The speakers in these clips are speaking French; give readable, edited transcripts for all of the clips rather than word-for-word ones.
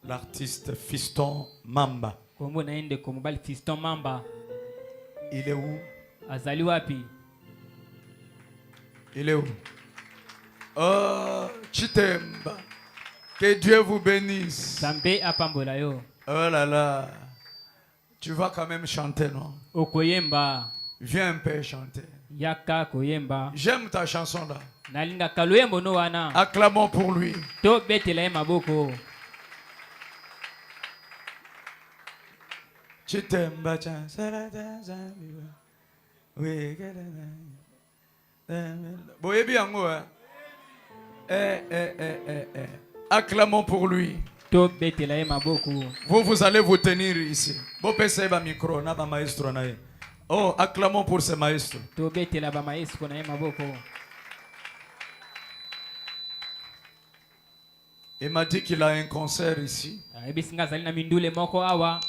l'artiste Fiston Mamba. Fiston Mamba. Il est où? Azali wapi? Il est où? Oh, Chitemba. Que Dieu vous bénisse. Sambe apambola yo. Oh là là. Tu vas quand même chanter, non? Okoyemba. Viens un peu chanter. Yaka koyemba. J'aime ta chanson là. Nalinga kaluyembo no wana. Acclamons pour lui. To betela maboko. Chitemba chan. Oui. Boyebi yango hein. Acclamons pour lui. Vous allez vous tenir ici. Micro, na ba maestro na ye. Oh, acclamons pour ce maestro. Il m'a dit qu'il a un concert ici.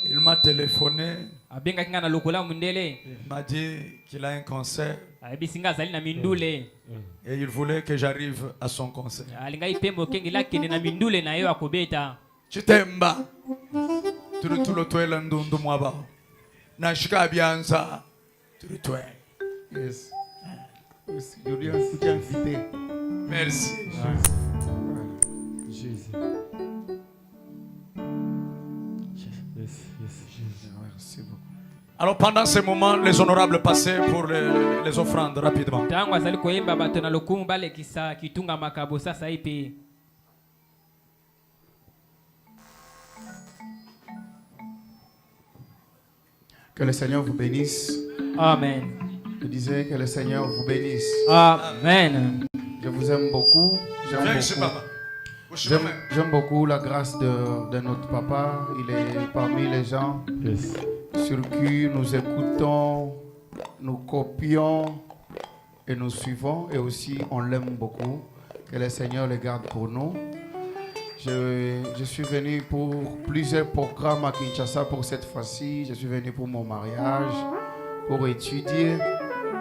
Il m'a téléphoné. Il m'a dit qu'il a un concert. Et il voulait que j'arrive à son concert. Chitemba. Tout le toile ndundu mwaba. Nashika bianza. Tout le toile. Yes. Merci. Jésus. Merci beaucoup. Alors pendant ce moment, les honorables passaient pour les offrandes rapidement. Que le Seigneur vous bénisse. Amen. Je disais que le Seigneur vous bénisse. Amen. Je vous aime beaucoup. J'aime beaucoup la grâce de notre papa. Il est parmi les gens sur qui nous écoutons, nous copions et nous suivons. Et aussi, on l'aime beaucoup. Que le Seigneur le garde pour nous. Je suis venu pour plusieurs programmes à Kinshasa pour cette fois-ci. Je suis venu pour mon mariage, pour étudier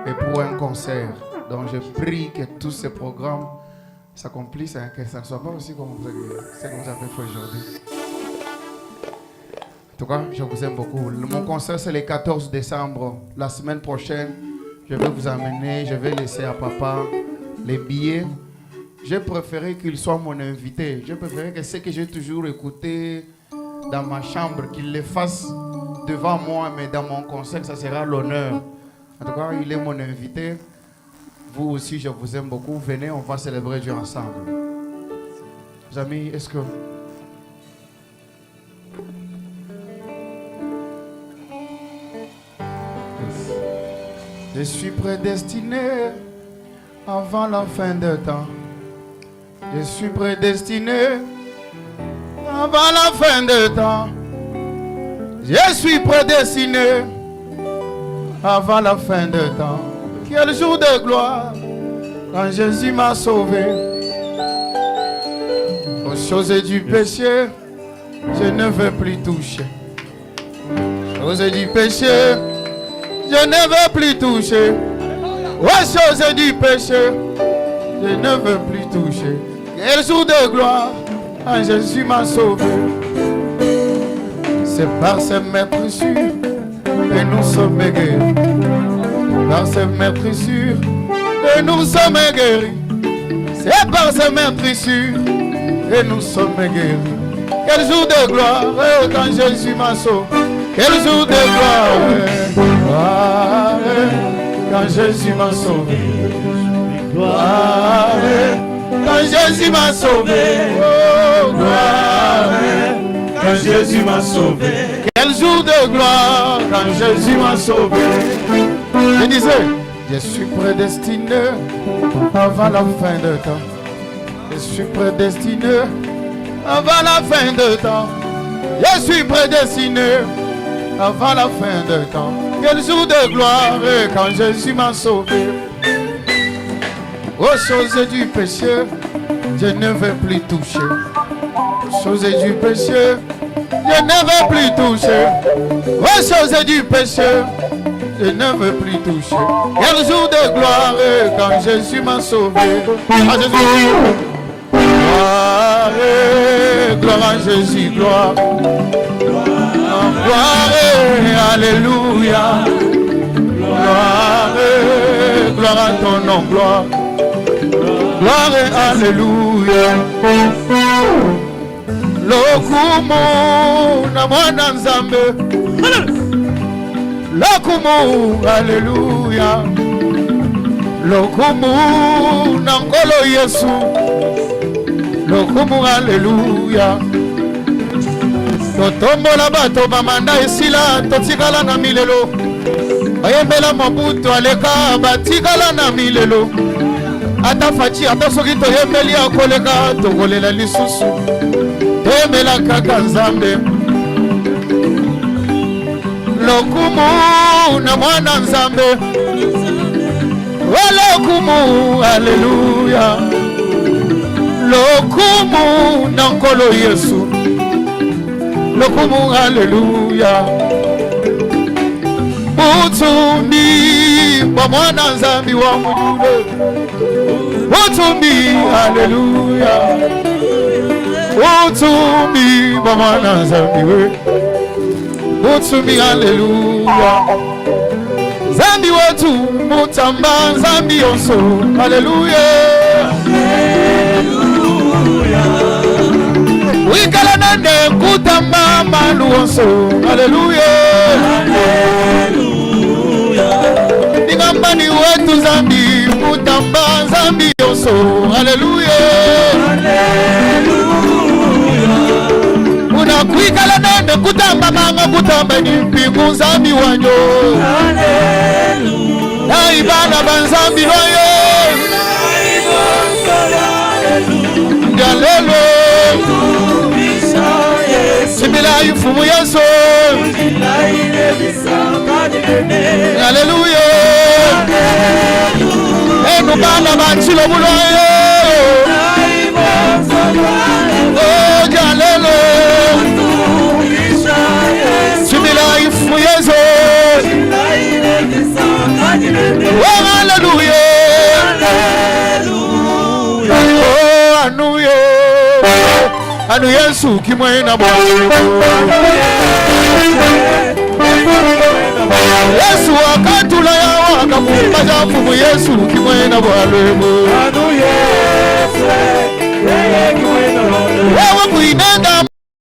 et pour un concert. Donc je prie que tous ces programmes s'accomplissent, hein, que ça ne soit pas aussi comme ce que vous avez fait aujourd'hui. En tout cas, je vous aime beaucoup. Mon concert, c'est le 14 décembre. La semaine prochaine, je vais vous amener, je vais laisser à papa les billets. J'ai préféré qu'il soit mon invité. J'ai préféré que ce que j'ai toujours écouté dans ma chambre, qu'il le fasse devant moi, mais dans mon concert, ça sera l'honneur. En tout cas, il est mon invité. Vous aussi, je vous aime beaucoup. Venez, on va célébrer Dieu ensemble. Les amis, est-ce que... Je suis prédestiné avant la fin de temps. Je suis prédestiné avant la fin de temps. Je suis prédestiné avant la fin de temps. Quel jour de gloire quand Jésus m'a sauvé. Aux choses du péché, je ne veux plus toucher. Aux choses du péché, je ne veux plus toucher. Aux choses du péché, je ne veux plus toucher. Quel jour de gloire quand Jésus m'a sauvé. C'est par ses maîtresses que nous sommes guéris. Par ses maîtresses que nous sommes guéris. C'est par ses maîtresses que nous sommes guéris. Quel jour de gloire quand Jésus m'a sauvé. Quel jour de gloire quand Jésus m'a sauvé. Gloire quand Jésus m'a sauvé. Oh, gloire quand Jésus m'a sauvé. Quel jour de gloire quand Jésus m'a sauvé. Je disais, je suis prédestiné avant la fin de temps. Je suis prédestiné avant la fin de temps. Je suis prédestiné avant la fin de temps. Quel jour de gloire quand Jésus m'a sauvé. Aux choses du péché, je ne veux plus toucher. Aux choses du péché, je ne veux plus toucher. Aux choses du péché, je ne veux plus toucher. Quel jour de gloire quand Jésus m'a sauvé. Ah, Jésus. Gloire à Jésus, gloire. Gloire, alléluia. Gloire à ton nom, gloire. Gloire, alléluia. Lokumu na mwana nzambe. Lokumu, alléluia. Lokumu na nkolo Yesu. Lokumu, alléluia. Totombola bato bamanda esila totikala na milelo. Bayembela Mobutu aleka batikala na milelo. Ata fachi ata soki toyembeli akoleka tokolela lisusu. Toyembela kaka Nzambe. Lokumu na mwana Nzambe. Lokumu, alléluia. Lokumu na nkolo Yesu. Lokumu, alléluia. Utumbi kwa mwana Nzambi wa mujule. Utumbi, alléluia. Utumbi kwa mwana Nzambi we. Utumbi, alléluia. Nzambi wetu mutamba Nzambi yonso, alléluia. Wikala nande kutamba maluonso, alléluia. Ningambani wetu Nzambi mutamba Nzambi yonso, alléluia. Unakwikala nande kutamba manga kutamba ni mpingu Nzambi wanyo, alléluia. Naibana banzambi wayo, Galelo Simila yufumu Yesu, alléluia. Enu bana bachilo buloyo, oh Galelo Simila yufumu Yesu, oh alléluia. Oh anuye anu Yesu kimwena bwana. Yesu akatula yawa akakumbaza fumu Yesu kimwena bwana. Anu Yesu kimwena bwana. Wewe kuinenda